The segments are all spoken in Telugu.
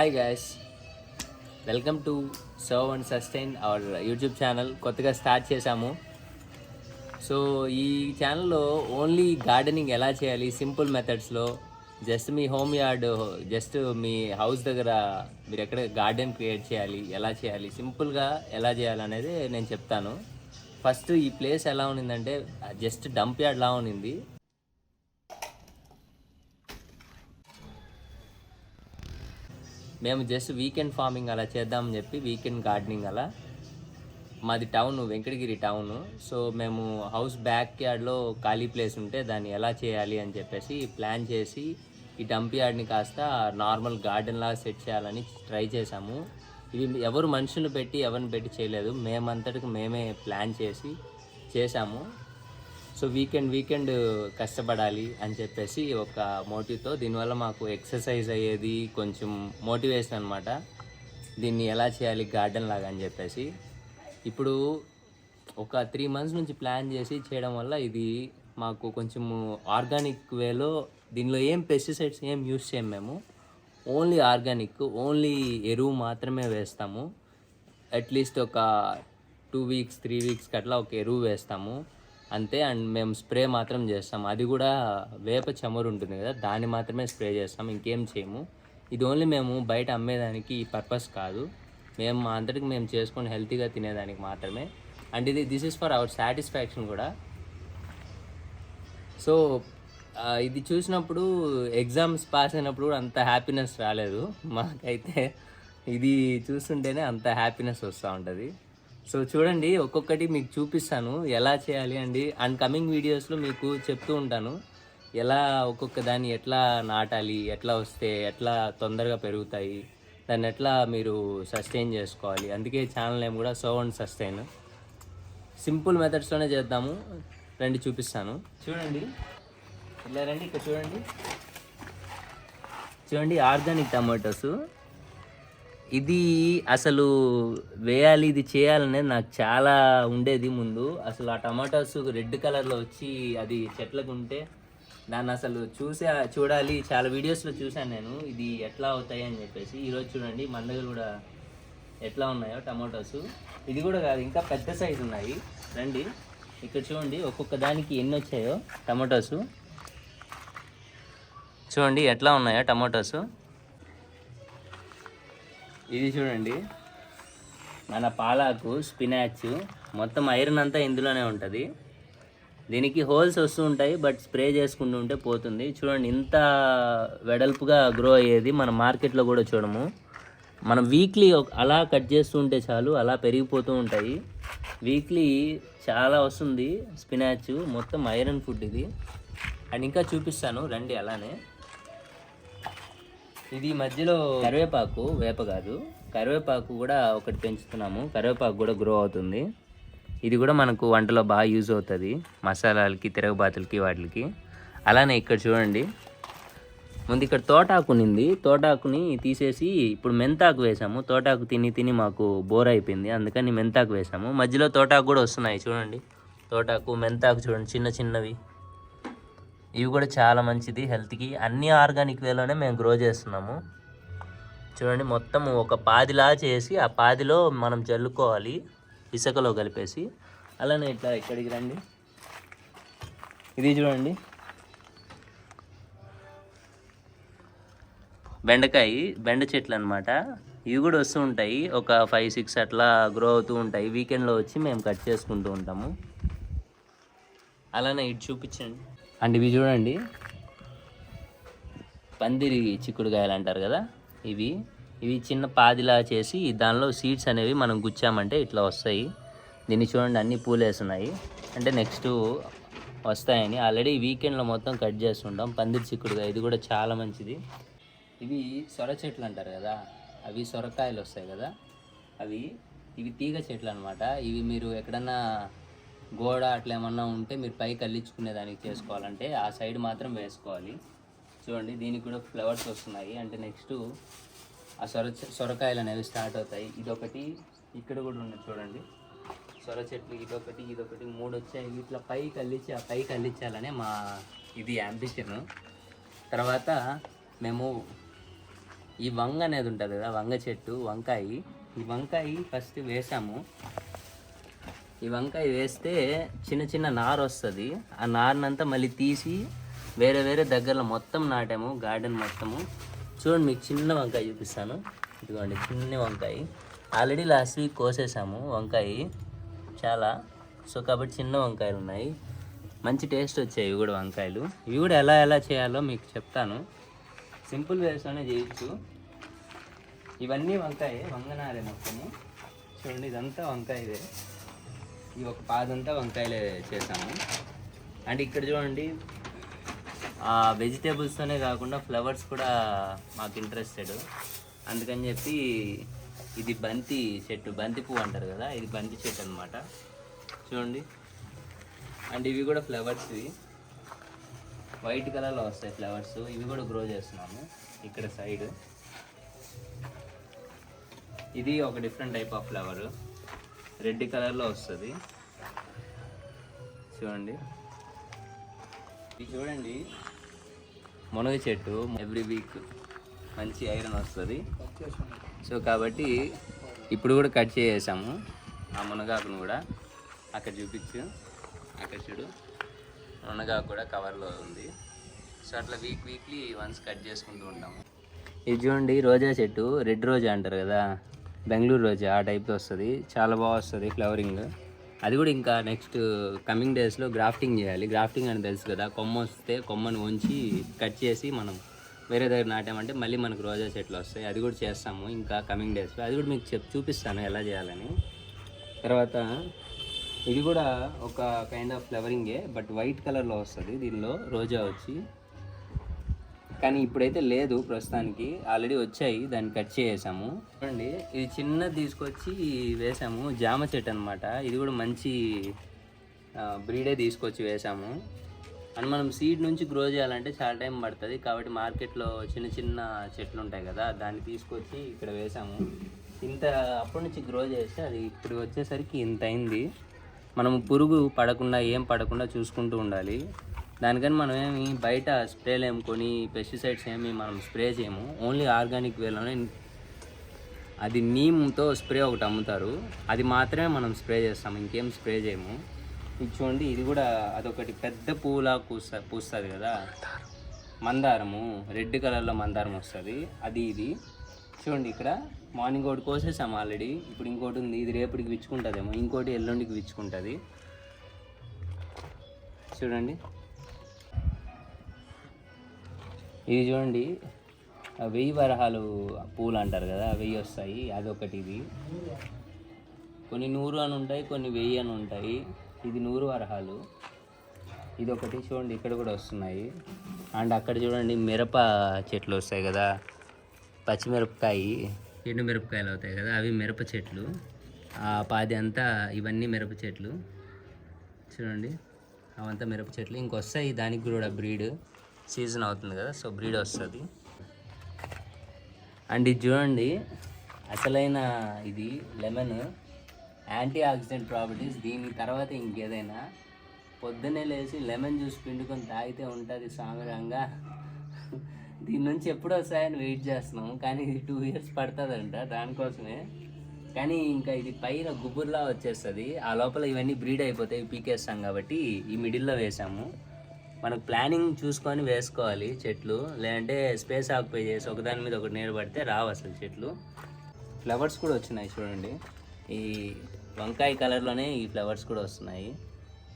Hi guys, welcome to serve and sustain our YouTube channel. కొత్తగా స్టార్ట్ చేశాము. సో ఈ ఛానల్లో ఓన్లీ గార్డెనింగ్ ఎలా చేయాలి సింపుల్ మెథడ్స్లో, జస్ట్ మీ హోమ్ యార్డ్, జస్ట్ మీ హౌస్ దగ్గర మీరు ఎక్కడ గార్డెన్ క్రియేట్ చేయాలి, ఎలా చేయాలి, సింపుల్గా ఎలా చేయాలి అనేది నేను చెప్తాను. ఫస్ట్ ఈ ప్లేస్ ఎలా ఉన్నిందంటే జస్ట్ డంప్ యార్డ్ లా ఉన్నింది. మేము జస్ట్ వీకెండ్ ఫార్మింగ్ అలా చేద్దామని చెప్పి వీకెండ్ గార్డెనింగ్ అలా. మాది టౌన్, వెంకటగిరి టౌను. సో మేము హౌస్ బ్యాక్ యార్డ్లో ఖాళీ ప్లేస్ ఉంటే దాన్ని ఎలా చేయాలి అని చెప్పేసి ప్లాన్ చేసి ఈ డంప్ యార్డ్ని కాస్త నార్మల్ గార్డెన్ లాగా సెట్ చేయాలని ట్రై చేసాము. ఇవి ఎవరు మనుషులు పెట్టి ఎవరిని పెట్టి చేయలేదు, మేమంతటికి మేమే ప్లాన్ చేసి చేసాము. సో వీకెండ్ కష్టపడాలి అని చెప్పేసి ఒక మోటివ్తో, దీనివల్ల మాకు ఎక్సర్సైజ్ అయ్యేది, కొంచెం మోటివేషన్ అనమాట. దీన్ని ఎలా చేయాలి గార్డెన్ లాగా అని చెప్పేసి ఇప్పుడు ఒక 3 months నుంచి ప్లాన్ చేసి చేయడం వల్ల ఇది మాకు కొంచెం ఆర్గానిక్ వేలో, దీనిలో ఏం పెస్టిసైడ్స్ ఏం యూస్ చేయం మేము. ఓన్లీ ఆర్గానిక్, ఓన్లీ ఎరువు మాత్రమే వేస్తాము. అట్లీస్ట్ ఒక 2 weeks 3 weeks అట్లా ఒక ఎరువు వేస్తాము అంతే. అండ్ మేము స్ప్రే మాత్రం చేస్తాం, అది కూడా వేప చమురు ఉంటుంది కదా, దాన్ని మాత్రమే స్ప్రే చేస్తాం, ఇంకేం చేయము. ఇది ఓన్లీ మేము బయట అమ్మేదానికి ఈ పర్పస్ కాదు, మేము మా అంతటికి మేము చేసుకొని హెల్తీగా తినేదానికి మాత్రమే. And this is for hour satisfaction కూడా. సో ఇది చూసినప్పుడు, ఎగ్జామ్స్ పాస్ అయినప్పుడు కూడా అంత హ్యాపీనెస్ రాలేదు మాకైతే. ఇది చూస్తుంటేనే అంత హ్యాపీనెస్ వస్తూ ఉంటుంది. సో చూడండి, ఒక్కొక్కటి మీకు చూపిస్తాను ఎలా చేయాలి అండి. అండ్ కమింగ్ వీడియోస్లో మీకు చెప్తూ ఉంటాను ఎలా ఒక్కొక్క దాన్ని ఎట్లా నాటాలి, ఎట్లా వస్తే ఎట్లా తొందరగా పెరుగుతాయి, దాన్ని ఎట్లా మీరు సస్టైన్ చేసుకోవాలి. అందుకే ఛానల్ నేమ్ కూడా సర్వ్ అండ్ సస్టైన్. సింపుల్ మెథడ్స్లోనే చేద్దాము, రండి చూపిస్తాను. చూడండి, ఇలా రండి, ఇక్కడ చూడండి ఆర్గానిక్ టమాటోస్. ఇది అసలు వేయాలి, ఇది చేయాలనేది నాకు చాలా ఉండేది ముందు. అసలు ఆ టమాటోస్ రెడ్ కలర్లో వచ్చి అది చెట్లకు ఉంటే దాన్ని అసలు చూడాలి, చాలా వీడియోస్లో చూశాను నేను ఇది ఎట్లా అవుతాయి అని చెప్పేసి. ఈరోజు చూడండి మన దగ్గర కూడా ఎట్లా ఉన్నాయో టమాటోస్. ఇది కూడా కాదు, ఇంకా పెద్ద సైజు ఉన్నాయి. రండి ఇక్కడ చూడండి ఒక్కొక్క దానికి ఎన్ని వచ్చాయో టమాటోస్. చూడండి ఎట్లా ఉన్నాయో టమాటోస్. ఇది చూడండి మన పాలాకు, స్పినాచ్, మొత్తం ఐరన్ అంతా ఇందులోనే ఉంటుంది. దీనికి హోల్స్ వస్తూ ఉంటాయి, బట్ స్ప్రే చేసుకుంటూ ఉంటే పోతుంది. చూడండి ఇంత వెడల్పుగా గ్రో అయ్యేది మనం మార్కెట్లో కూడా చూడము. మనం వీక్లీ అలా కట్ చేస్తూ ఉంటే చాలు, అలా పెరిగిపోతూ ఉంటాయి. వీక్లీ చాలా వస్తుంది స్పినాచ్, మొత్తం ఐరన్ ఫుడ్ ఇది. అండ్ ఇంకా చూపిస్తాను రండి అలానే. ఇది మధ్యలో కరివేపాకు, వేప కాదు, కరివేపాకు కూడా ఒకటి పెంచుతున్నాము. కరివేపాకు కూడా గ్రో అవుతుంది. ఇది కూడా మనకు వంటలో బాగా యూజ్ అవుతుంది, మసాలాలకి, తిరగబాతులకి, వాటికి. అలానే ఇక్కడ చూడండి, ముందు ఇక్కడ తోటాకు ఉన్నింది, తోటాకుని తీసేసి ఇప్పుడు మెంతాకు వేసాము. తోటాకు తిని మాకు బోర్ అయిపోయింది, అందుకని మెంతాకు వేసాము. మధ్యలో తోటాకు కూడా వస్తున్నాయి చూడండి, తోటాకు, మెంతాకు చూడండి చిన్నవి. ఇవి కూడా చాలా మంచిది హెల్త్కి. అన్ని ఆర్గానిక్ వేలోనే మేము గ్రో చేస్తున్నాము. చూడండి మొత్తం ఒక పాదిలా చేసి ఆ పాదిలో మనం జల్లుకోవాలి ఇసుకలో కలిపేసి. అలానే ఇట్లా ఇక్కడికి రండి, ఇది చూడండి బెండ చెట్లు అనమాట. ఇవి కూడా వస్తూ ఉంటాయి, ఒక 5-6 అట్లా గ్రో అవుతూ ఉంటాయి. వీకెండ్లో వచ్చి మేము కట్ చేసుకుంటూ ఉంటాము. అలానే ఇటు చూపించండి. అండ్ ఇవి చూడండి పందిరి చిక్కుడుకాయలు అంటారు కదా, ఇవి చిన్న పాదిలా చేసి దానిలో సీడ్స్ అనేవి మనం గుచ్చామంటే ఇట్లా వస్తాయి. దీన్ని చూడండి అన్ని పూలు వేస్తున్నాయి, అంటే నెక్స్ట్ వస్తాయని. ఆల్రెడీ వీకెండ్లో మొత్తం కట్ చేస్తుంటాం పందిరి చిక్కుడుకాయ. ఇది కూడా చాలా మంచిది. ఇవి సొర చెట్లు అంటారు కదా, అవి సొరకాయలు వస్తాయి కదా, ఇవి తీగ చెట్లు అనమాట. ఇవి మీరు ఎక్కడన్నా గోడ అట్లా ఏమన్నా ఉంటే మీరు పైకి అల్లించుకునే దానికి చేసుకోవాలంటే ఆ సైడ్ మాత్రం వేసుకోవాలి. చూడండి దీనికి కూడా ఫ్లవర్స్ వస్తున్నాయి, అంటే నెక్స్ట్ ఆ సొరకాయలు అనేవి స్టార్ట్ అవుతాయి. ఇదొకటి, ఇక్కడ కూడా ఉన్నది చూడండి సొర చెట్లు, ఇదొకటి 3 వచ్చాయి. ఇట్లా పైకి అల్లించాలనే మా ఇది యాంబిషన్. తర్వాత మేము ఈ వంగ అనేది ఉంటుంది కదా, వంగ చెట్టు, వంకాయ. ఈ వంకాయ ఫస్ట్ వేసాము. ఈ వంకాయ వేస్తే చిన్న చిన్న నారు వస్తుంది. ఆ నారునంతా మళ్ళీ తీసి వేరే వేరే దగ్గరలో మొత్తం నాటాము, గార్డెన్ మొత్తము. చూడండి, మీకు చిన్న వంకాయ చూపిస్తాను. ఇదిగోండి చిన్న వంకాయ. ఆల్రెడీ లాస్ట్ వీక్ కోసేసాము వంకాయ చాలా. సో కాబట్టి చిన్న వంకాయలు ఉన్నాయి, మంచి టేస్ట్ వచ్చాయి ఇవి కూడా వంకాయలు. ఇవి కూడా ఎలా చేయాలో మీకు చెప్తాను. సింపుల్ వేస్లోనే చేయొచ్చు. ఇవన్నీ వంకాయ, వంగనారే మొత్తము. చూడండి, ఇదంతా వంకాయదే. ఈ ఒక పాదంతా వంకాయలే చేసాము. అండ్ ఇక్కడ చూడండి, వెజిటేబుల్స్తోనే కాకుండా ఫ్లవర్స్ కూడా మాకు ఇంట్రెస్టెడ్. అందుకని చెప్పి ఇది బంతి చెట్టు, బంతి పువ్వు అంటారు కదా, ఇది బంతి చెట్టు అనమాట. చూడండి, అండ్ ఇవి కూడా ఫ్లవర్స్, ఇవి వైట్ కలర్లో వస్తాయి ఫ్లవర్స్. ఇవి కూడా గ్రో చేస్తున్నాము ఇక్కడ సైడ్. ఇది ఒక different type of flower, red కలర్లో వస్తుంది. చూడండి, ఇది చూడండి మునగ చెట్టు. ఎవ్రీ వీక్ మంచి ఐరన్ వస్తుంది. సో కాబట్టి ఇప్పుడు కూడా కట్ చేసాము ఆ మునగాకును కూడా. అక్కడ చూపించు, అక్కడ చూడు, మునగాకు కూడా కవర్లో ఉంది. సో అట్లా వీక్లీ వన్స్ కట్ చేసుకుంటూ ఉంటాము. ఇది చూడండి రోజా చెట్టు, రెడ్ రోజా అంటారు కదా, బెంగళూరు రోజా, ఆ టైప్లో వస్తుంది. చాలా బాగా వస్తుంది ఫ్లవరింగ్. అది కూడా ఇంకా నెక్స్ట్ కమింగ్ డేస్లో గ్రాఫ్టింగ్ చేయాలి. గ్రాఫ్టింగ్ అని తెలుసు కదా, కొమ్మ వస్తే కొమ్మను ఉంచి కట్ చేసి మనం వేరే దగ్గర నాటామంటే మళ్ళీ మనకు రోజా చెట్లు వస్తాయి. అది కూడా చేస్తాము ఇంకా కమింగ్ డేస్లో. అది కూడా మీకు చూపిస్తాను ఎలా చేయాలని. తర్వాత ఇది కూడా ఒక కైండ్ ఆఫ్ ఫ్లవరింగే, బట్ వైట్ కలర్లో వస్తుంది దీనిలో రోజా వచ్చి. కానీ ఇప్పుడైతే లేదు ప్రస్తుతానికి, ఆల్రెడీ వచ్చాయి, దాన్ని కట్ చేసాము. చూడండి, ఇది చిన్నది తీసుకొచ్చి వేసాము, జామ చెట్టు అనమాట. ఇది కూడా మంచి బ్రీడే తీసుకొచ్చి వేసాము. అండ్ మనం సీడ్ నుంచి గ్రో చేయాలంటే చాలా టైం పడుతుంది. కాబట్టి మార్కెట్లో చిన్న చిన్న చెట్లు ఉంటాయి కదా, దాన్ని తీసుకొచ్చి ఇక్కడ వేసాము. ఇంత అప్పటి నుంచి గ్రో చేస్తే అది ఇప్పుడు వచ్చేసరికి ఇంత అయింది. మనం పురుగు పడకుండా, ఏం పడకుండా చూసుకుంటూ ఉండాలి. దానికని మనం ఏమి బయట స్ప్రేలు ఏముకొని పెస్టిసైడ్స్ ఏమి మనం స్ప్రే చేయము. ఓన్లీ ఆర్గానిక్ వేలోనే, అది నీమ్తో స్ప్రే ఒకటి అమ్ముతారు, అది మాత్రమే మనం స్ప్రే చేస్తాము, ఇంకేం స్ప్రే చేయము. ఇది చూడండి, ఇది కూడా అదొకటి పెద్ద పువ్వులా పూస్తుంది కదా, మందారము, రెడ్ కలర్లో మందారం వస్తుంది అది. ఇది చూడండి, ఇక్కడ మార్నింగ్ ఒకటి కోసేసాము ఆల్రెడీ. ఇప్పుడు ఇంకోటి ఉంది, ఇది రేపటికి విచ్చుకుంటుందేమో, ఇంకోటి ఎల్లుండికి విచ్చుకుంటుంది. చూడండి, ఇది చూడండి, 1000 వరహాలు పూలు అంటారు కదా, 1000 వస్తాయి. అదొకటి. ఇది కొన్ని 100 అని ఉంటాయి, కొన్ని 1000 అని ఉంటాయి. ఇది 100 వరహాలు. ఇదొకటి. చూడండి, ఇక్కడ కూడా వస్తున్నాయి. అండ్ అక్కడ చూడండి మిరప చెట్లు వస్తాయి కదా, పచ్చిమిరపకాయ, ఎండు మిరపకాయలు అవుతాయి కదా, అవి మిరప చెట్లు. ఆ పాది అంతా ఇవన్నీ మిరప చెట్లు. చూడండి, అవంతా మిరప చెట్లు. ఇంకొస్తాయి దానికి కూడా బ్రీడ్, సీజన్ అవుతుంది కదా, సో బ్రీడ్ వస్తుంది. అండ్ ఇది చూడండి, అసలైన ఇది లెమన్, యాంటీ ఆక్సిడెంట్ ప్రాపర్టీస్. దీని తర్వాత ఇంకేదైనా పొద్దున్నే లేచి లెమన్ జ్యూస్ పిండుకొని తాగితే ఉంటుంది సామరంగా. దీని నుంచి ఎప్పుడు వస్తాయని వెయిట్ చేస్తున్నాం, కానీ ఇది 2 years పడుతుందంట దానికోసమే. కానీ ఇంకా ఇది పైన గుబుర్లా వచ్చేస్తుంది, ఆ లోపల ఇవన్నీ బ్రీడ్ అయిపోతాయి, పీకేస్తాం. కాబట్టి ఈ మిడిల్లో వేసాము. మనకు ప్లానింగ్ చూసుకొని వేసుకోవాలి చెట్లు, లేదంటే స్పేస్ ఆక్యుపై చేసి ఒకదాని మీద ఒకటి నీడ పడితే రావు అసలు చెట్లు. ఫ్లవర్స్ కూడా వచ్చినాయి చూడండి, ఈ వంకాయ కలర్లోనే ఈ ఫ్లవర్స్ కూడా వస్తున్నాయి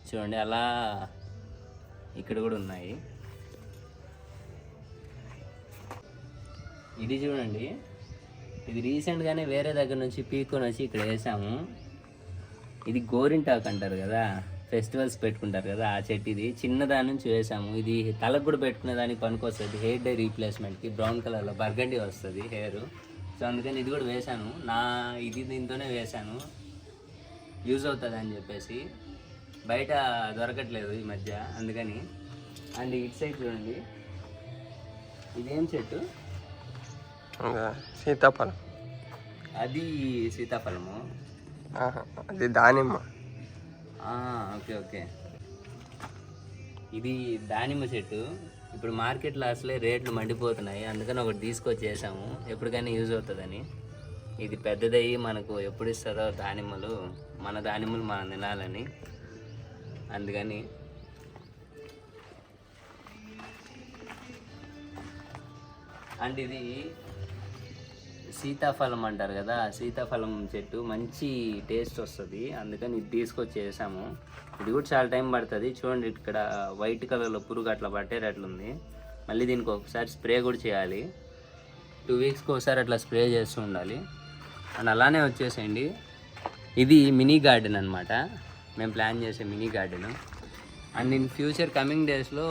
చూడండి. అలా ఇక్కడ కూడా ఉన్నాయి. ఇది చూడండి, ఇది రీసెంట్గానే వేరే దగ్గర నుంచి పీక్కొని వచ్చి ఇక్కడ వేసాము. ఇది గోరింటాకు అంటారు కదా, ఫెస్టివల్స్ పెట్టుకుంటారు కదా, ఆ చెట్టు. ఇది చిన్నదాని నుంచి వేసాము. ఇది తలకు కూడా పెట్టుకునే దానికి పనికొస్తుంది, హెయిర్ డై రీప్లేస్మెంట్కి. బ్రౌన్ కలర్లో బర్గండి వస్తుంది హెయిర్. సో అందుకని ఇది కూడా వేసాను. దీంతోనే వేసాను, యూజ్ అవుతుంది అని చెప్పేసి. బయట దొరకట్లేదు ఈ మధ్య, అందుకని. అండ్ ఇటు సైడ్ చూడండి, ఇదేం చెట్టు? సీతాఫలం. అది సీతాఫలము, అది దానిమ్మ. Okay okay. ఇది దానిమ్మ చెట్టు. ఇప్పుడు మార్కెట్లో అసలే రేట్లు మండిపోతున్నాయి, అందుకని ఒకటి తీసుకొచ్చేసాము, ఎప్పటికైనా యూజ్ అవుతుందని. ఇది పెద్దదయ్యి మనకు ఎప్పుడు ఇస్తుందో దానిమ్మలు, మన దానిమ్మలు మనం తినాలని, అందుకని. అండ్ ఇది సీతాఫలం అంటారు కదా, సీతాఫలం చెట్టు మంచి టేస్ట్ వస్తుంది, అందుకని ఇది తీసుకొచ్చేసాము. ఇది కూడా చాలా టైం పడుతుంది. చూడండి ఇక్కడ వైట్ కలర్లో పురుగు అట్లా పట్టేటట్లుంది. మళ్ళీ దీనికి ఒకసారి స్ప్రే కూడా చేయాలి, 2 వీక్స్కి ఒకసారి అట్లా స్ప్రే చేస్తూ ఉండాలి. అండ్ అలానే వచ్చేసేయండి, ఇది మినీ గార్డెన్ అనమాట, మేము ప్లాన్ చేసే mini garden. And in future coming డేస్లో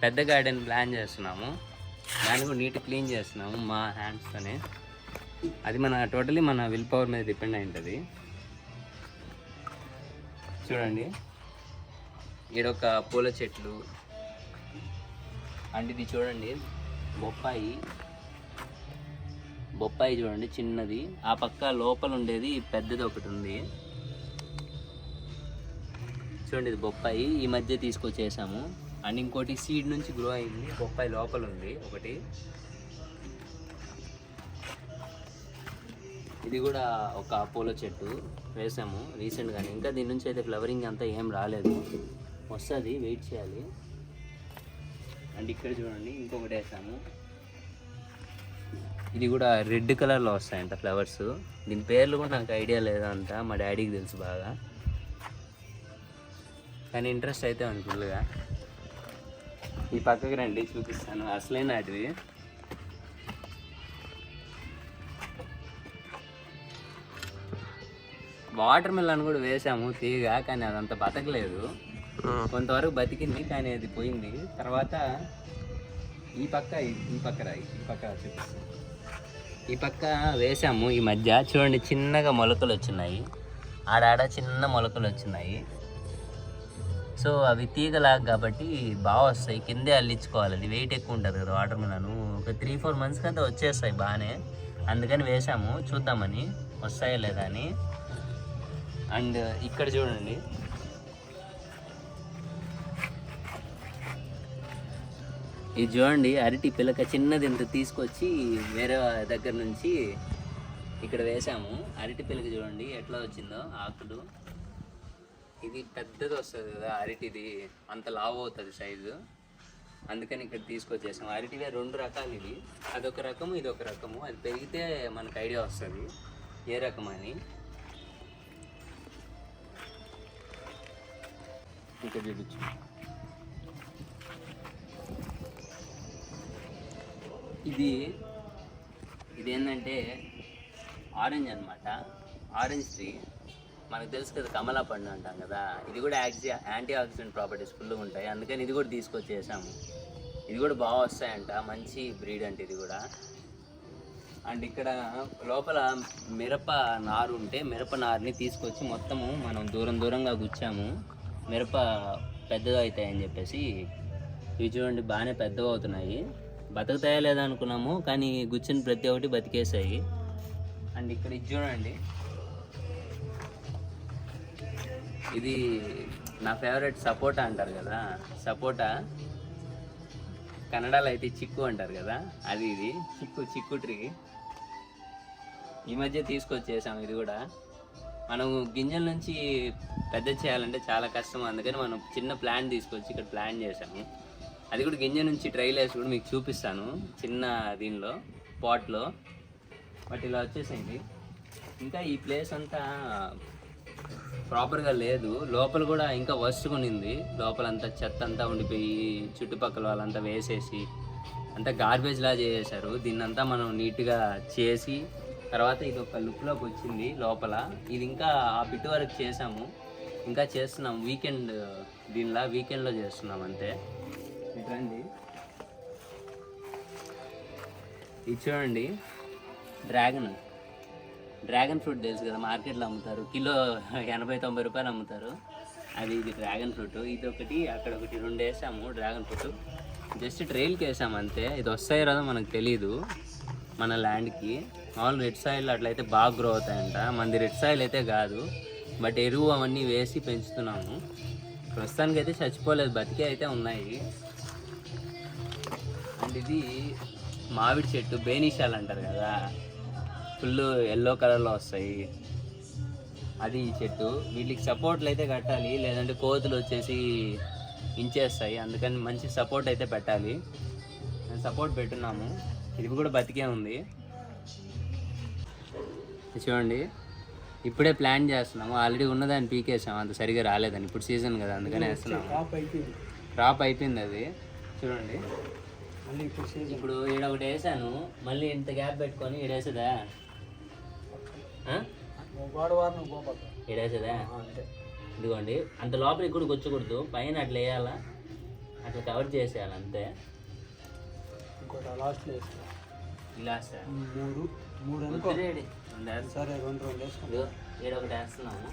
పెద్ద గార్డెన్ ప్లాన్ చేస్తున్నాము, దాన్ని కూడా నీట్ క్లీన్ చేస్తున్నాము మా హ్యాండ్స్తోనే. అది మన టోటలీ మన విల్ పవర్ మీద డిపెండ్ అయి ఉంటుంది. చూడండి ఈడొక పూల చెట్లు, అండ్ ఇది చూడండి బొప్పాయి చూడండి చిన్నది, ఆ పక్క లోపల ఉండేది పెద్దది ఒకటి ఉంది. చూడండి ఇది బొప్పాయి, ఈ మధ్య తీసుకొచ్చేసాము. అండ్ ఇంకోటి సీడ్ నుంచి గ్రో అయింది, బొప్పాయి లోపల ఉంది ఒకటి. ఇది కూడా ఒక పూల చెట్టు వేసాము రీసెంట్గానే, ఇంకా దీని నుంచి అయితే ఫ్లవరింగ్ అంతా ఏం రాలేదు, వస్తుంది, వెయిట్ చేయాలి. అండ్ ఇక్కడ చూడండి ఇంకొకటి వేసాము, ఇది కూడా రెడ్ కలర్లో వస్తాయంట ఫ్లవర్స్. దీని పేర్లు కూడా నాకు ఐడియా లేదంట, మా డాడీకి తెలుసు బాగా, కానీ ఇంట్రెస్ట్ అయితే ఉంది ఫుల్గా. ఈ పక్కకి రండి చూపిస్తాను అసలైన వాటివి. వాటర్ మిలన్ కూడా వేసాము తీగ, కానీ అదంతా బతకలేదు, కొంతవరకు బతికింది కానీ అది పోయింది. తర్వాత ఈ పక్క చూపిస్తాను, ఈ పక్క వేసాము ఈ మధ్య. చూడండి చిన్నగా మొలకలు వచ్చినాయి, ఆడాడ చిన్న మొలకలు వచ్చినాయి. సో అవి తీగలాగా కాబట్టి బాగా వస్తాయి, కిందే అల్లించుకోవాలి, అది వెయిట్ ఎక్కువ ఉంటుంది కదా వాటర్ మిలన్. ఒక 3-4 మంత్స్కి అంతా వచ్చేస్తాయి బాగానే, అందుకని వేసాము, చూద్దామని వస్తాయా లేదా అని. అండ్ ఇక్కడ చూడండి ఇది చూడండి అరటి పిలక చిన్నది ఇంత తీసుకొచ్చి వేరే దగ్గర నుంచి ఇక్కడ వేసాము. అరటి పిలక చూడండి ఎట్లా వచ్చిందో ఆకులు, ఇది పెద్దది వస్తుంది కదా అరటిది, అంత లావు అవుతుంది సైజు, అందుకని ఇక్కడ తీసుకొచ్చేసాము. అరటివే 2 రకాలు, ఇది అదొక రకము ఇదొక రకము, అది పెరిగితే మనకు ఐడియా వస్తుంది ఏ రకం అని. ఇక్కడ చూపించు, ఇది ఏంటంటే ఆరెంజ్ అనమాట, ఆరెంజ్ ట్రీ. మనకు తెలుసు కదా కమలా పండు అంటాం కదా, ఇది కూడా యాంటీ ఆక్సిడెంట్ ప్రాపర్టీస్ ఫుల్గా ఉంటాయి, అందుకని ఇది కూడా తీసుకొచ్చేసాము. ఇది కూడా బాగా వస్తాయంట, మంచి బ్రీడ్ అంటే ఇది కూడా. అండ్ ఇక్కడ లోపల మిరప నారు ఉంటే మిరప నారుని తీసుకొచ్చి మొత్తము మనం దూరంగా గుచ్చాము, మిరప పెద్దగా అవుతాయని చెప్పేసి. ఇవి చూడండి బాగానే పెద్దగా అవుతున్నాయి, బతుకుతాయా లేదా అనుకున్నాము, కానీ గుచ్చిన ప్రతి ఒక్కటి బతికేసాయి. అండ్ ఇక్కడ ఇది చూడండి, ఇది నా ఫేవరెట్ సపోటా అంటారు కదా, సపోటా కన్నడలో అయితే చిక్కు అంటారు కదా, అది ఇది చిక్కు ట్రీ. ఈ మధ్య తీసుకొచ్చేసాము. ఇది కూడా మనం గింజల నుంచి పెద్ద చేయాలంటే చాలా కష్టం, అందుకని మనం చిన్న ప్లాంట్ తీసుకొచ్చి ఇక్కడ ప్లాంట్ చేసాము. అది కూడా గింజ నుంచి ట్రైల్ వేసి కూడా మీకు చూపిస్తాను చిన్న దీనిలో పాట్లో. బట్ ఇలా వచ్చేసింది. ఇంకా ఈ ప్లేస్ అంతా ప్రాపర్గా లేదు, లోపల కూడా ఇంకా వస్తుకునింది, లోపలంతా చెత్త అంతా ఉండిపోయి చుట్టుపక్కల వాళ్ళంతా వేసేసి అంతా గార్బేజ్ లా చేసేసారు. దీన్నంతా మనం నీట్గా చేసి తర్వాత ఇది ఒక లుక్లోకి వచ్చింది లోపల. ఇది ఇంకా ఆ బిట్ వరకు చేసాము, ఇంకా చేస్తున్నాం, వీకెండ్లో చేస్తున్నాం అంతే. రండి, ఇది చూడండి డ్రాగన్ ఫ్రూట్ తెలుసు కదా, మార్కెట్లో అమ్ముతారు, కిలో 80-90 రూపాయలు అమ్ముతారు. ఇది డ్రాగన్ ఫ్రూట్. ఇది ఒకటి అక్కడ ఒకటి 2 వేసాము డ్రాగన్ ఫ్రూట్, జస్ట్ ట్రైల్కి వేసాము అంతే. ఇది వస్తాయో రాదో మనకు తెలీదు మన ల్యాండ్కి. మామూలు రెడ్ సాయిల్ అట్లయితే బాగా గ్రో అవుతాయంట, మనది రెడ్ సాయిల్ అయితే కాదు, బట్ ఎరువు అవన్నీ వేసి పెంచుతున్నాము. ప్రస్తుతానికి అయితే చచ్చిపోలేదు, బతికే అయితే ఉన్నాయి. అండ్ ఇది మామిడి చెట్టు బేనిషాలు అంటారు కదా, ఫుల్ ఎల్లో కలర్లో వస్తాయి, అది ఈ చెట్టు. వీటికి సపోర్ట్లు అయితే కట్టాలి, లేదంటే కోతులు వచ్చేసి ఇంచేస్తాయి. అందుకని మంచి సపోర్ట్ అయితే పెట్టాలి. నేను సపోర్ట్ పెట్టున్నాము. ఇది కూడా బతికే ఉంది. చూడండి, ఇప్పుడే ప్లాన్ చేస్తున్నాము. ఆల్రెడీ ఉన్నదాన్ని పీకేసాము, అంత సరిగా రాలేదని. ఇప్పుడు సీజన్ కదా, అందుకని వేస్తున్నాము. క్రాప్ అయిపోయింది అది. చూడండి, ఇప్పుడు ఈడ ఒకటి వేసాను, మళ్ళీ ఇంత గ్యాప్ పెట్టుకొని ఈడేసేదా, ఈడేసేదా. ఇదిగోండి, అంత లోపల ఇక్కడ వచ్చకూడదు, పైన అట్లా వేయాలా, అట్లా కవర్ చేసేయాలి అంతే. ఇలా సరే, ఈడొకటి వేస్తున్నాము.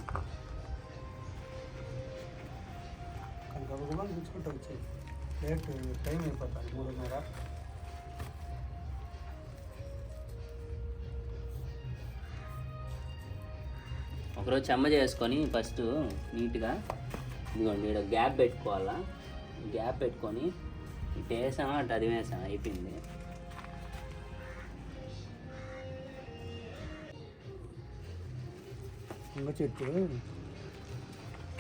టైం అయిపోతుంది 3:30. ఒకరోజు చెమ్మ చేసుకొని ఫస్ట్ నీట్గా ఇదిగోండి ఇక్కడ గ్యాప్ పెట్టుకోవాలా. గ్యాప్ పెట్టుకొని ఇటు వేసామా అటు అది వేసామా, అయిపోయింది. వంగ చెట్టు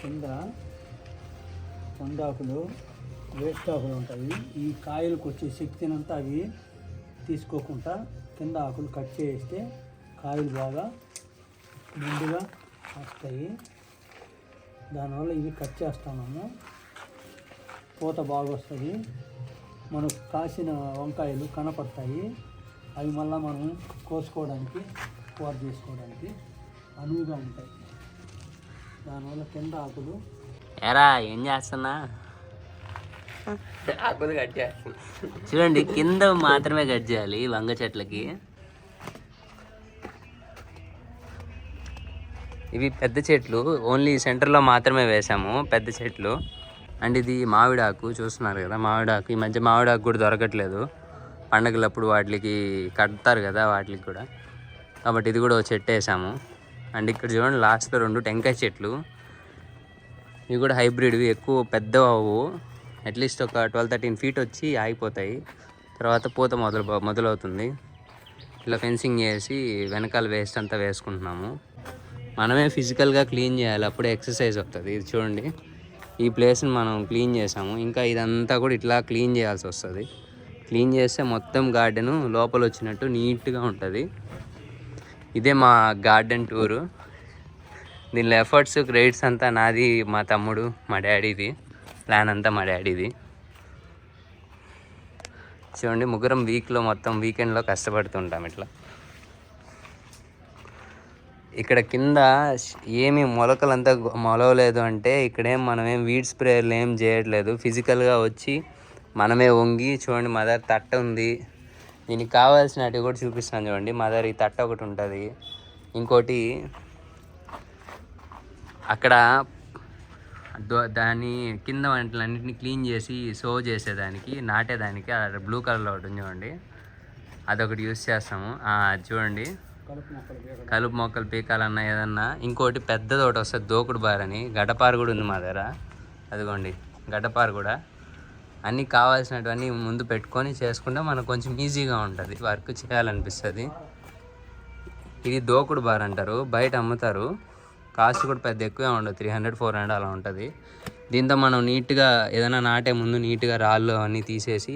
కింద వండాకులు వేస్ట్ ఆకులు ఉంటాయి. ఈ కాయలకు వచ్చే శక్తినంతా అవి తీసుకోకుండా కింద ఆకులు కట్ చేస్తే కాయలు బాగా నిండుగా వస్తాయి. దానివల్ల ఇవి కట్ చేస్తున్నాము, పూత బాగా వస్తుంది. మనకు కాసిన వంకాయలు కనపడతాయి. అవి మళ్ళీ మనం కోసుకోవడానికి, కూర చేసుకోవడానికి అనువుగా ఉంటాయి. దానివల్ల కింద ఆకులు. ఎరా ఏం చేస్తున్నా, ఆకులు కట్ చేస్తున్నా. చూడండి, కింద మాత్రమే కట్ చేయాలి వంగ చెట్లకి. ఇవి పెద్ద చెట్లు, ఓన్లీ సెంటర్లో మాత్రమే వేసాము పెద్ద చెట్లు. అండ్ ఇది మామిడాకు చూస్తున్నారు కదా, మామిడాకు. ఈ మధ్య మామిడాకు కూడా దొరకట్లేదు, పండగలప్పుడు వాటికి కడతారు కదా వాటికి కూడా, కాబట్టి ఇది కూడా ఒక చెట్టు వేసాము. అండ్ ఇక్కడ చూడండి, లాస్ట్లో 2 టెంకాయ చెట్లు. ఇవి కూడా హైబ్రిడ్వి, ఎక్కువ పెద్ద అవ్వు, అట్లీస్ట్ ఒక 12-13 ఫీట్ వచ్చి ఆగిపోతాయి. తర్వాత పూత మొదలవుతుంది. ఇలా ఫెన్సింగ్ చేసి వెనకాల వేస్ట్ అంతా వేసుకుంటున్నాము. మనమే ఫిజికల్గా క్లీన్ చేయాలి, అప్పుడే ఎక్సర్సైజ్ అవుతుంది. ఇది చూడండి, ఈ ప్లేస్ని మనం క్లీన్ చేసాము. ఇంకా ఇదంతా కూడా ఇట్లా క్లీన్ చేయాల్సి వస్తుంది. క్లీన్ చేస్తే మొత్తం గార్డెను లోపల వచ్చినట్టు నీట్గా ఉంటుంది. ఇదే మా గార్డెన్ టూరు. దీనిలో ఎఫర్ట్స్, క్రెడిట్స్ అంతా నాది, మా తమ్ముడు, మా డాడీది. ప్లాన్ అంతా మా డాడీది. చూడండి, ముగ్గురం వీక్లో మొత్తం వీకెండ్లో కష్టపడుతుంటాం ఇట్లా. ఇక్కడ కింద ఏమి మొలకలంతా మొలవలేదు అంటే ఇక్కడేం మనమేం వీడ్ స్ప్రేయర్లు ఏం చేయట్లేదు. ఫిజికల్గా వచ్చి మనమే వంగి, చూడండి మదర్ తట్ట ఉంది. దీనికి కావాల్సినవి కూడా చూపిస్తాను చూడండి. మదర్ ఈ తట్ట ఒకటి ఉంటుంది. ఇంకోటి అక్కడ దాని కింద వంటలన్నింటినీ క్లీన్ చేసి సో చేసేదానికి, నాటేదానికి బ్లూ కలర్లో ఒకటి ఉంది చూడండి, అదొకటి యూస్ చేస్తాము. చూడండి, కలుపు మొక్కలు పీకాలన్నా ఏదన్నా. ఇంకోటి పెద్దది ఒకటి వస్తుంది, దోకుడు బార్ అని. గడ్డపార కూడా ఉంది మా దగ్గర, అదిగోండి గడ్డపార కూడా. అన్నీ కావాల్సినటువన్నీ ముందు పెట్టుకొని చేసుకుంటే మనకు కొంచెం ఈజీగా ఉంటుంది, వర్క్ చేయాలనిపిస్తుంది. ఇది దోకుడు బార్ అంటారు, బయట అమ్ముతారు. కాస్ట్ కూడా పెద్ద ఎక్కువే ఉండదు, 300-400 అలా ఉంటుంది. దీంతో మనం నీట్గా ఏదైనా నాటే ముందు నీట్గా రాళ్ళు అన్నీ తీసేసి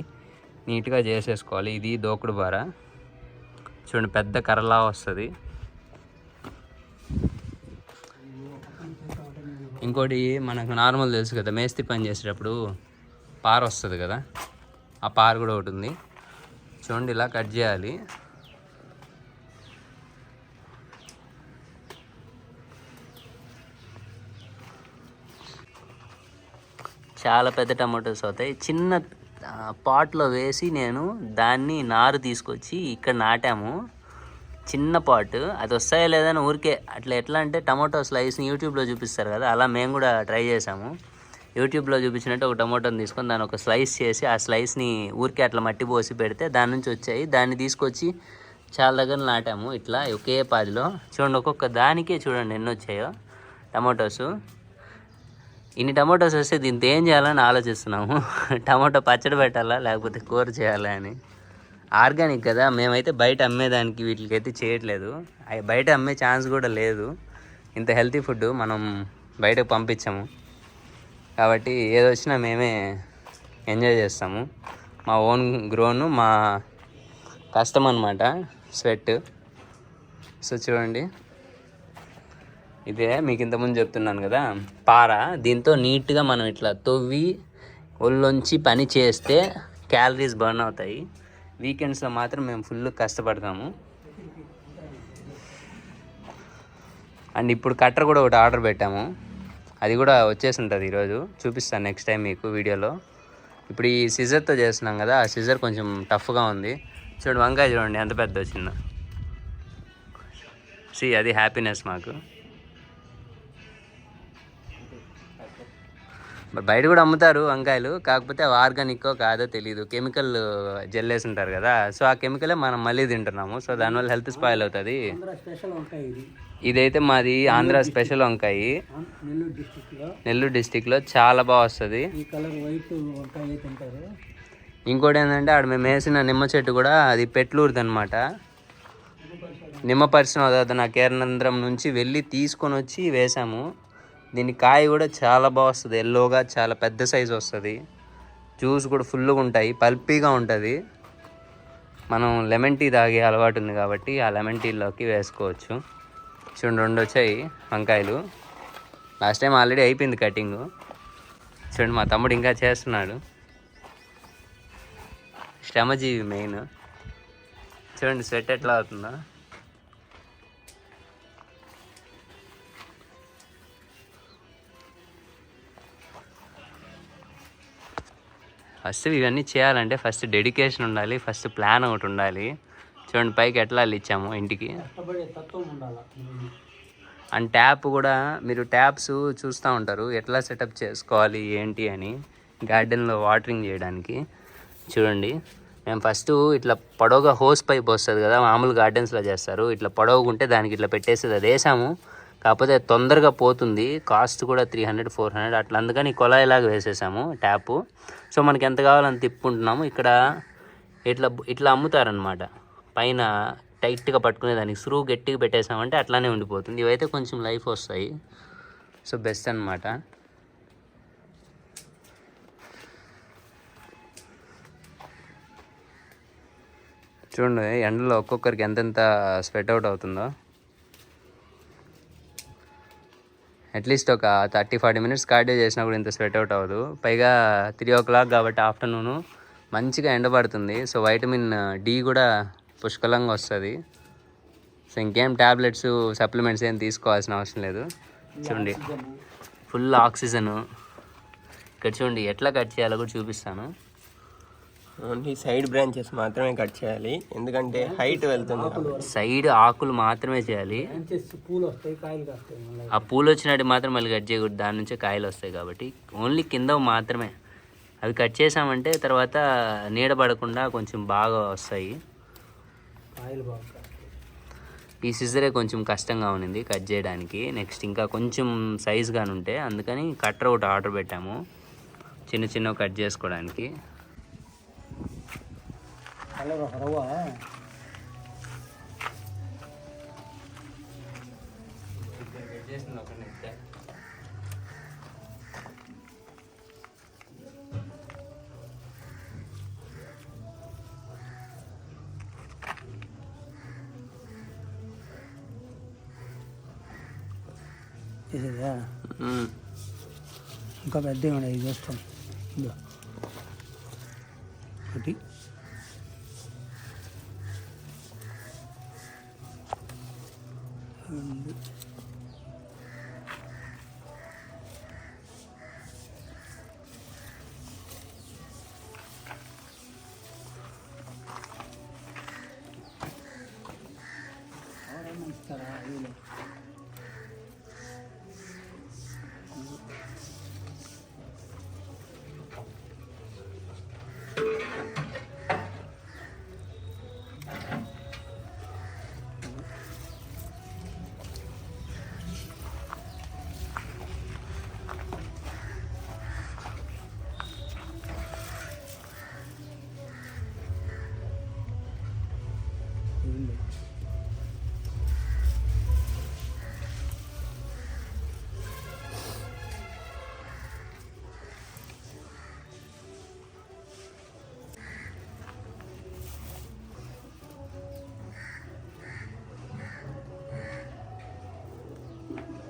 నీట్గా చేసేసుకోవాలి. ఇది దోకుడు బార. చూడండి, పెద్ద కర్రలా వస్తుంది. ఇంకోటి మనకు నార్మల్ తెలుసు కదా, మేస్త్రి పని చేసేటప్పుడు పార వస్తుంది కదా, ఆ పార కూడా ఒకటి ఉంది. చూడండి, ఇలా కట్ చేయాలి. చాలా పెద్ద టమాటోస్ అవుతాయి. చిన్న పాట్లో వేసి నేను దాన్ని నారు తీసుకొచ్చి ఇక్కడ నాటాము. చిన్న పాట్, అది వస్తాయో లేదని ఊరికే అట్లా. ఎట్లా అంటే టమాటో స్లైస్ని యూట్యూబ్లో చూపిస్తారు కదా, అలా మేము కూడా ట్రై చేసాము. యూట్యూబ్లో చూపించినట్టు ఒక టమాటోని తీసుకొని దాన్ని ఒక స్లైస్ చేసి, ఆ స్లైస్ని ఊరికే అట్లా మట్టి పోసి పెడితే దాని నుంచి వచ్చాయి. దాన్ని తీసుకొచ్చి చాలా దగ్గర నాటాము ఇట్లా ఒకే పాదిలో. చూడండి, ఒక్కొక్క దానికే చూడండి ఎన్ని వచ్చాయో టమాటోస్. ఇన్ని టమాటోస్ వస్తే దీంతో ఏం చేయాలని ఆలోచిస్తున్నాము. టమాటో పచ్చడి పెట్టాలా లేకపోతే కూర చేయాలా అని. ఆర్గానిక్ కదా, మేమైతే బయట అమ్మేదానికి వీటికైతే చేయట్లేదు. అవి బయట అమ్మే ఛాన్స్ కూడా లేదు. ఇంత హెల్తీ ఫుడ్ మనం బయటకు పంపించాము కాబట్టి ఏది వచ్చినా మేమే ఎంజాయ్ చేస్తాము. మా ఓన్ గ్రోను, మా కష్టం అన్నమాట, స్వెట్. సో చూడండి, ఇదే మీకు ఇంతకుముందు చెప్తున్నాను కదా పార. దీంతో నీట్గా మనం ఇట్లా తవ్వి ఒళ్ళొంచి పని చేస్తే క్యాలరీస్ బర్న్ అవుతాయి. వీకెండ్స్లో మాత్రం మేము ఫుల్ కష్టపడతాము. అండ్ ఇప్పుడు కట్టర్ కూడా ఒకటి ఆర్డర్ పెట్టాము, అది కూడా వచ్చేసి ఉంటుంది ఈరోజు. చూపిస్తాను నెక్స్ట్ టైం మీకు వీడియోలో. ఇప్పుడు ఈ సిజర్తో చేస్తున్నాం కదా, ఆ సిజర్ కొంచెం టఫ్గా ఉంది. చూడండి వంకాయ చూడండి ఎంత పెద్ద వచ్చిందో. అది హ్యాపీనెస్ మాకు. బయట కూడా అమ్ముతారు వంకాయలు, కాకపోతే అవి ఆర్గానిక్కో కాదో తెలియదు. కెమికల్ జల్లేసి ఉంటారు కదా, సో ఆ కెమికలే మనం మళ్ళీ తింటున్నాము. సో దానివల్ల హెల్త్ స్పాయిల్ అవుతుంది. ఇదైతే మాది ఆంధ్ర స్పెషల్ వంకాయ, నెల్లూరు డిస్టిక్లో చాలా బాగా వస్తుంది. ఇంకోటి ఏంటంటే ఆడ మేము వేసిన నిమ్మ చెట్టు కూడా అది పెట్లూరుది అనమాట. నిమ్మ పరిశ్రమ నా కేరళంధ్రం నుంచి వెళ్ళి తీసుకొని వచ్చి వేసాము. దీని కాయ కూడా చాలా బాగా వస్తుంది, ఎల్లోగా చాలా పెద్ద సైజు వస్తుంది. జ్యూస్ కూడా ఫుల్గా ఉంటాయి, పల్పీగా ఉంటుంది. మనం లెమన్ టీ తాగే అలవాటు ఉంది కాబట్టి ఆ లెమన్ టీలోకి వేసుకోవచ్చు. చూడండి 2 వచ్చాయి వంకాయలు. లాస్ట్ టైం ఆల్రెడీ అయిపోయింది కటింగ్. చూడండి మా తమ్ముడు ఇంకా చేస్తున్నాడు, శ్రమజీవి మెయిన్. చూడండి స్వెట్ ఎట్లా అవుతుందో. ఫస్ట్ ఇవన్నీ చేయాలంటే ఫస్ట్ డెడికేషన్ ఉండాలి, ఫస్ట్ ప్లాన్ ఒకటి ఉండాలి. చూడండి పైకి ఎట్లా ఇచ్చాము ఇంటికి. అండ్ ట్యాప్ కూడా మీరు ట్యాప్స్ చూస్తూ ఉంటారు ఎట్లా సెటప్ చేసుకోవాలి ఏంటి అని గార్డెన్లో వాటరింగ్ చేయడానికి. చూడండి మేము ఫస్ట్ ఇట్లా పొడవుగా హోస్ పైప్ వస్తుంది కదా, మామూలు గార్డెన్స్లో చేస్తారు. ఇట్లా పొడవుకుంటే దానికి ఇట్లా పెట్టేసి అది వేసాము. కాకపోతే తొందరగా పోతుంది, కాస్ట్ కూడా 300-400 అట్లా. అందుకని కొలాయిలాగా వేసేసాము ట్యాపు. సో మనకి ఎంత కావాలని తిప్పుకుంటున్నాము. ఇక్కడ ఇట్లా అమ్ముతారనమాట, పైన టైట్గా పట్టుకునే దానికి స్క్రూ గట్టిగా పెట్టేసామంటే అట్లానే ఉండిపోతుంది. ఇవైతే కొంచెం లైఫ్ వస్తాయి, సో బెస్ట్ అనమాట. చూడండి ఎండలో ఒక్కొక్కరికి ఎంతెంత స్వెట్ అవుట్ అవుతుందో. అట్లీస్ట్ ఒక 30-40 మినిట్స్ కార్డియో చేసినా కూడా ఇంత స్వెట్ అవుట్ అవ్వదు. పైగా 3 o'clock కాబట్టి ఆఫ్టర్నూను మంచిగా ఎండబడుతుంది. సో వైటమిన్ డి కూడా పుష్కలంగా వస్తుంది. సో ఇంకేం ట్యాబ్లెట్స్ సప్లిమెంట్స్ ఏం తీసుకోవాల్సిన అవసరం లేదు. చూడండి ఫుల్ ఆక్సిజను. ఇక్కడ చూడండి ఎట్లా కట్ చేయాలో కూడా చూపిస్తాను. ఓన్లీ సైడ్ బ్రాంచెస్ మాత్రమే కట్ చేయాలి, ఎందుకంటే హైట్ వెళ్తుంది. సైడ్ ఆకులు మాత్రమే చేయాలి. ఆ పూలు వచ్చినట్టు మాత్రం మళ్ళీ కట్ చేయకూడదు, దాని నుంచే కాయలు వస్తాయి కాబట్టి ఓన్లీ కింద మాత్రమే. అవి కట్ చేసామంటే తర్వాత నీడ పడకుండా కొంచెం బాగా వస్తాయి. ఈ సిజరే కొంచెం కష్టంగా ఉన్నింది కట్ చేయడానికి. నెక్స్ట్ ఇంకా కొంచెం సైజుగానే ఉంటే అందుకని కట్టర్ ఒకటి ఆర్డర్ పెట్టాము చిన్న చిన్నవి కట్ చేసుకోవడానికి. ఇంకా పెద్దగా ఉన్నాయి, ఇది చూస్తాం. ఒకటి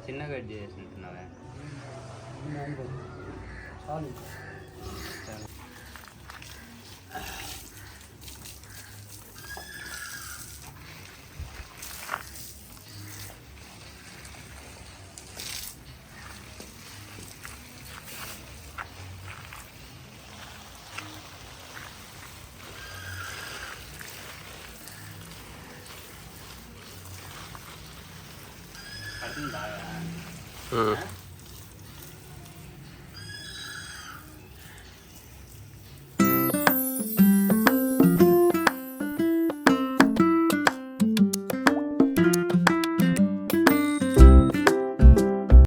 చిన్నగా కట్ చేసి ఉంటున్నావా? చాలు. పడుతుంది బాగా. ఉమ్.